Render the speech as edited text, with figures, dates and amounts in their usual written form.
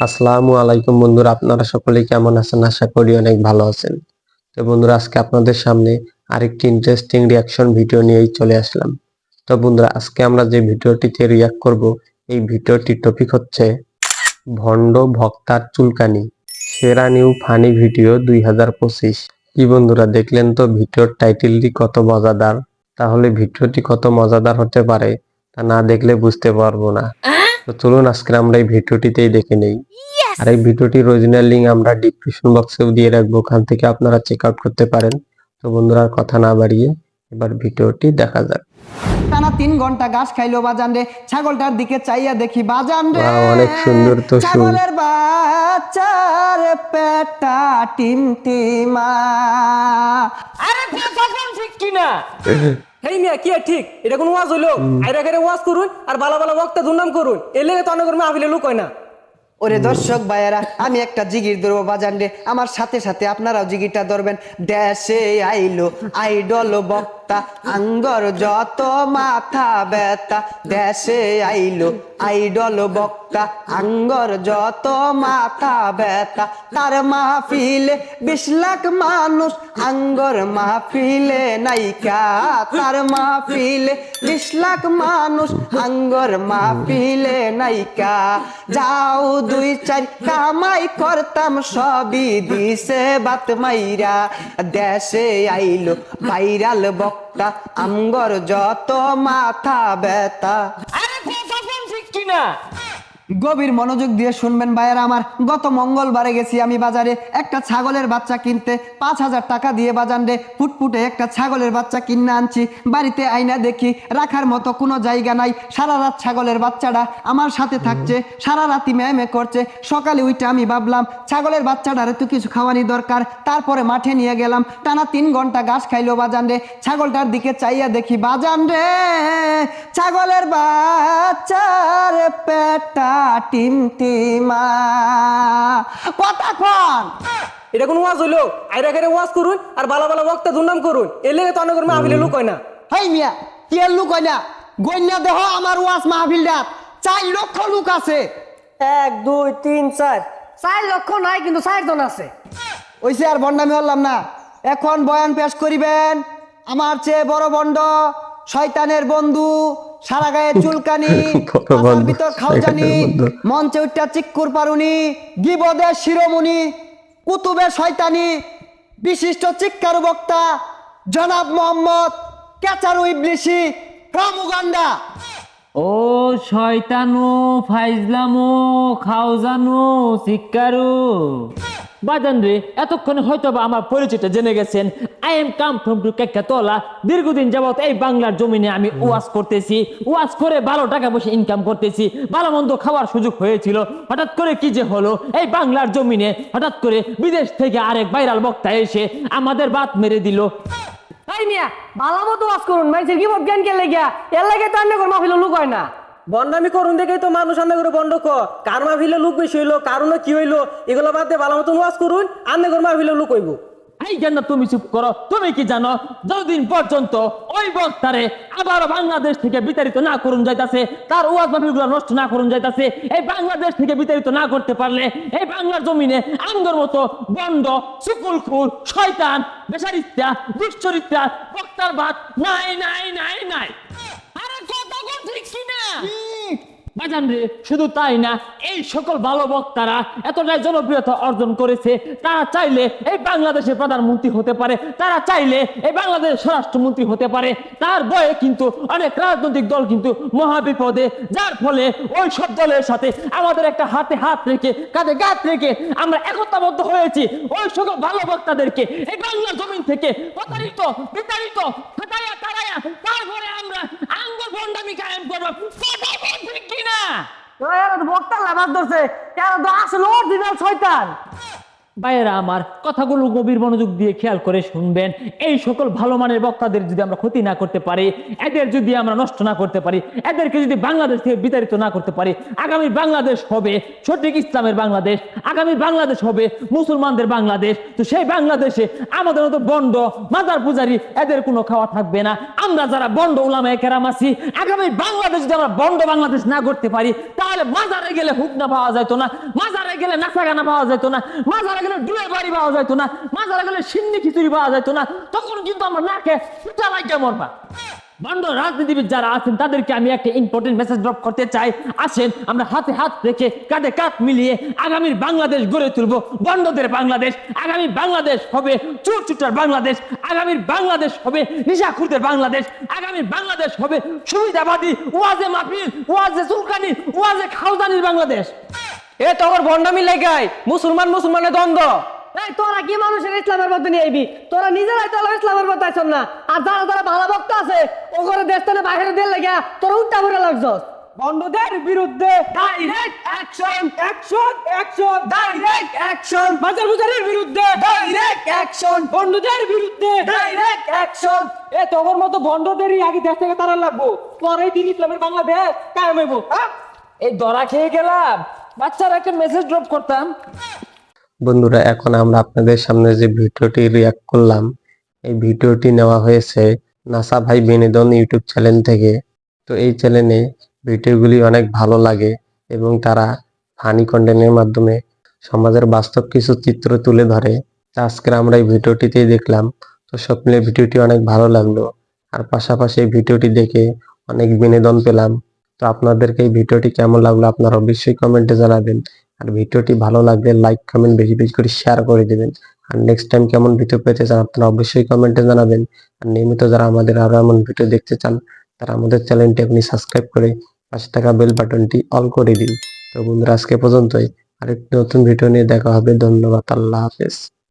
আসসালামু আলাইকুম বন্ধুরা, আপনারা সকলেই কেমন আছেন? আশা করি অনেক ভালো আছেন। তো বন্ধুরা, আজকে আপনাদের সামনে আরেকটি ইন্টারেস্টিং রিয়াকশন ভিডিও নিয়েই চলে আসলাম। তো বন্ধুরা, আজকে আমরা যে ভিডিওটিতে রিয়াক্ট করব, এই ভিডিওটির টপিক হচ্ছে ভণ্ড ভক্তার চুলকানি, সেরা নিউ ফানি ভিডিও 2025। কি বন্ধুরা, দেখলেন তো ভিডিওর টাইটেলটি কত মজাদার? তাহলে ভিডিওটি কত মজাদার হতে পারে তা না দেখলে বুঝতে পারবো না। তো চলুন আজকে আমরা এই ভিডিওটিতেই দেখে নেই। আর এই ভিডিওটির অরিজিনাল লিংক আমরা ডিসক্রিপশন বক্সেও দিয়ে রাখবো, ওখান থেকে আপনারা চেক আউট করতে পারেন। তো বন্ধুরা, আর কথা না বাড়িয়ে এবার ভিডিওটি দেখা যাক। টানা 3 ঘন্টা ঘাস খাইলো বাজান রে, ছাগলটার দিকে চাইয়া দেখি বাজান রে, অনেক সুন্দর তো সুর। ছাগলের বাচ্চার পেটা টিমটিমা। আরে তখন ঠিক কিনা হেই মিয়া কি ঠিক এটা কোন ওয়াজ হইলো? আইরা করে ওয়াজ করুন আর বালা বালা বক্তা দুর্নাম করুন, এলে তো অনেক মাহফিলে লোক হয় না। ওরে দর্শক ভাইয়েরা, আমি একটা জিগির ধরবো বাজান রে, আমার সাথে সাথে আপনারাও জিগিরটা ধরবেন। দেশে আইলো আইডল বক্তা, আঙ্গর যত মাথা ব্যথা। দেশে আইলো আইডল বক্তা, আঙ্গর যত মাথা ব্যথা। তার মাহফিলে 20 লাখ মানুষ, আঙ্গর মাহফিলে নাইকা। তার মাহফিলে 20 লাখ মানুষ, আঙ্গর মাহফিলে নাইকা। যাও 2-4 কামাই করতাম, সবই দিছে বাত মাইরা। দেশে আইলো ভাইরাল বক্তা, আঙ্গর যত মাথা ব্যথা। আরে তখন ঠিক কিনা গভীর মনোযোগ দিয়ে শুনবেন ভাইয়েরা আমার। গত মঙ্গলবারে গেছি আমি বাজারে একটা ছাগলের বাচ্চা কিনতে। 5,000 টাকা দিয়ে বাজান রে ফুটফুটে একটা ছাগলের বাচ্চা কিনে আনছি। বাড়িতে আইনা দেখি রাখার মতো কোনো জায়গা নাই। সারা রাত ছাগলের বাচ্চাটা আমার সাথে থাকছে, সারা রাতি ম্যামে করছে। সকালে উঠে আমি ভাবলাম ছাগলের বাচ্চাটারে তো কিছু খাওয়ানি দরকার। তারপরে মাঠে নিয়ে গেলাম। টানা 3 ঘন্টা ঘাস খাইলো বাজান রে, ছাগলটার দিকে চাইয়া দেখি বাজান রে, ছাগলের বাচ্চার পেটা টিমটিমা। কতক্ষণ এটা কোন ওয়াজ হইলো? আইরা করে ওয়াজ করুন আর বালা বালা বক্তা দুর্নাম করুন, এলে তো অনেক মাহফিলে লোক হয় না। হেই মিয়া, কি আর লোক হয় না? গন্যা দেহ আমার ওয়াজ মাহফিলটা 4 লক্ষ লোক আছে। 1 2 3 4 4 লক্ষ নাই, কিন্তু 4 জন আছে। ওইসে আর বন্ডামি হলাম না। এখন বয়ান পেশ করিবেন আমার চেয়ে বড় বন্ড, শয়তানের বন্ধু, সারা গায়ে চুলকানি, মাথার ভিতর খাওজানি, মঞ্চে উঠটা চিক্কুর পারুনি, গিবদের শিরোমণি, কুতুবে শয়তানি, বিশিষ্ট চিৎকার বক্তা জনাব মোহাম্মদ কেচারু ইবলিসি ফ্রম উগান্ডা। ও শয়তানু ফাইজলামু খাওজানু শিকারু বাজান রে, এতক্ষণে হয়তো বা আমার পরিচয়টা জেনে গেছেন। I am come from to কেকাতলা। দীর্ঘদিন যাবত এই বাংলার জমিনে আমি ওয়াজ করতেছি, ওয়াজ করে ভালো টাকা পয়সা ইনকাম করতেছি, ভালো মন্দ খাওয়ার সুযোগ হয়েছিল। হঠাৎ করে কি যে হলো, এই বাংলার জমিনে হঠাৎ করে বিদেশ থেকে আরেক ভাইরাল বক্তা এসে আমাদের বাত মেরে দিল। এই মিয়া ভালো মতো ওয়াজ করুন, মানুষের কি জ্ঞান কে লেগিয়া এর লাগে তো অনেক মাহফিলে লোক হয় না। বন্ডামি করুন দেখেই তো মানুষ আন্না করে বন্ড কার মাহফিলে লোক বেশি হইলো, কারণ কি হইলো, এগুলো বাদ দিয়ে ভালো মতন ওয়াজ করুন, আন্না করে মাহফিলে লোক হইব। এই কেন তুমি চুপ করো? তুমি কি জানো যতদিন পর্যন্ত ওই বক্তারে আবার বাংলাদেশ থেকে বিতাড়িত না করুন যাইতাছে, তার ওয়াজ মাহফিলগুলো নষ্ট না করুন যাইতাছে, এই বাংলাদেশ থেকে বিতাড়িত না করতে পারলে এই বাংলার জমিনে আমগর মতো বন্ড সুকুলখুর শয়তান বেচারিত্রা দুশ্চরিত্রা বক্তার ভাত নাই নাই নাই নাই। আরে কথা ঠিক কিনা বাজান রে? শুধু তাই না, এই সকল ভালো বক্তারা এতটাই জনপ্রিয়তা অর্জন করেছে, তারা চাইলে এই বাংলাদেশের প্রধানমন্ত্রী হতে পারে, তারা চাইলে এই বাংলাদেশের স্বরাষ্ট্রমন্ত্রী হতে পারে। তার বয়ে কিন্তু অনেক রাজনৈতিক দল কিন্তু মহাবিপদে, যার ফলে ওই সব দলের সাথে আমাদের একটা হাতে হাত রেখে কাঁধে কাঁধ রেখে আমরা একতাবদ্ধ হয়েছি ওই সকল ভালো বক্তাদেরকে এই বাংলার জমিন থেকে প্রতারিত বিতাড়িত হটাইয়া তাড়াইয়া তারপরে আমরা আঙ্গুল ভণ্ডামি কায়েম করবো। ঠিক কিনা? বক্তা লাভ ধরছে, এরা তো আসলে অরিজিনাল শয়তান। ভাইয়েরা আমার কথাগুলো গভীর মনোযোগ দিয়ে খেয়াল করে শুনবেন। এই সকল ভালো মানের বক্তাদের যদি আমরা ক্ষতি না করতে পারি, এদের যদি আমরা নষ্ট না করতে পারি, এদেরকে যদি বাংলাদেশ থেকে বিতাড়িত না করতে পারি, আগামী বাংলাদেশ হবে সঠিক ইসলামের বাংলাদেশ, আগামী বাংলাদেশ হবে মুসলমানদের বাংলাদেশ। তো সেই বাংলাদেশে আমাদের মতো বন্ড মাজার পূজারি এদের কোনো খাওয়া থাকবে না। আমরা যারা বন্ড উলামায়ে কেরাম আছি, আগামী বাংলাদেশ যদি আমরা বন্ড বাংলাদেশ না করতে পারি, তাহলে মাজারে গেলে হুকনা পাওয়া যেত না, মাজারে গেলে নাচাগানা পাওয়া যেত না, মাজারে গেলে ডুয়ের বাড়ি পাওয়া যেত না, মাজারে গেলে সিন্নি খিচুড়ি পাওয়া যেত না। তখন কিন্তু আমরা নাকে পিঠা লাগিয়ে মরবা। বন্ড রাজনীতিবিদ যারা আছেন তাদেরকে আমি একটা ইম্পর্টেন্ট মেসেজ ড্রপ করতে চাই। আসেন আমরা হাতে হাত রেখে কাঁধে কাঁধ মিলিয়ে আগামীর বাংলাদেশ গড়ে তুলবো, বন্ডদের বাংলাদেশ। আগামী বাংলাদেশ হবে চোর চুটার বাংলাদেশ, আগামীর বাংলাদেশ হবে নিশাখুরদের বাংলাদেশ, আগামীর বাংলাদেশ হবে সুবিধাবাদী ওয়াজে মাহফিল, ওয়াজে সুলকানি, ওয়াজে খাওদানির বাংলাদেশ। এ তোর ভণ্ডামি লাগাই মুসলমানের দ্বন্দ্ব। এই তোরা কি মানুষের ইসলামের মধ্যে নিয়ে আইবি? তোরা নিজেরাই তো ইসলামের মধ্যে আইছ না, আর যারা যারা ভালো ভক্ত আছে ওখানে দেশ থেকে বাইরে দিয়ে লাগিয়া তোরা উল্টা করে লাগছস। বন্ধদের বিরুদ্ধে direct action, action, action, direct action. মাজার পূজারীর বিরুদ্ধে ডাইরেক্ট অ্যাকশন, বন্ধদের বিরুদ্ধে ডাইরেক্ট অ্যাকশন। এ তোর মতো বন্ধদেরই আগে দেশ থেকে তারা লাগবো, পরে দিন ইসলামের বাংলাদেশ কায়েম হইব। এই ধরা খেয়ে গেলাম, বাচ্চারা একটা মেসেজ ড্রপ করতাম। বন্ধুরা, এখন আমরা আপনাদের সামনে যে ভিডিওটি রিয়াক্ট করলাম, এই ভিডিওটি নেওয়া হয়েছে নাসা ভাই বিনোদন ইউটিউব চ্যানেল থেকে। তো এই চ্যানেলে ভিডিওগুলি অনেক ভালো লাগে এবং তারা ফানি কন্টেন্টের মাধ্যমে সমাজের বাস্তব কিছু চিত্র তুলে ধরে। তো আজকে আমরা এই ভিডিওটিতেই দেখলাম। তো সব মিলে ভিডিওটি অনেক ভালো লাগলো, আর পাশাপাশি এই ভিডিওটি দেখে অনেক বিনোদন পেলাম। তো আপনাদেরকে এই ভিডিওটি কেমন লাগলো আপনারা অবশ্যই কমেন্টে জানাবেন, আর ভিডিওটি ভালো লাগলে লাইক কমেন্ট বেশি বেশি করে শেয়ার করে দিবেন। আর নেক্সট টাইম কেমন ভিডিও পেতে চান আপনারা অবশ্যই কমেন্টে জানাবেন। আর নিয়মিত যারা আমাদের আরো এমন ভিডিও দেখতে চান তারা আমাদের চ্যানেলটি আপনি সাবস্ক্রাইব করে পাশে থাকা বেল বাটনটি অল করে দিন। তো বন্ধুরা, আজকে পর্যন্তই, আরেকটি নতুন ভিডিও নিয়ে দেখা হবে। ধন্যবাদ, আল্লাহ হাফেজ।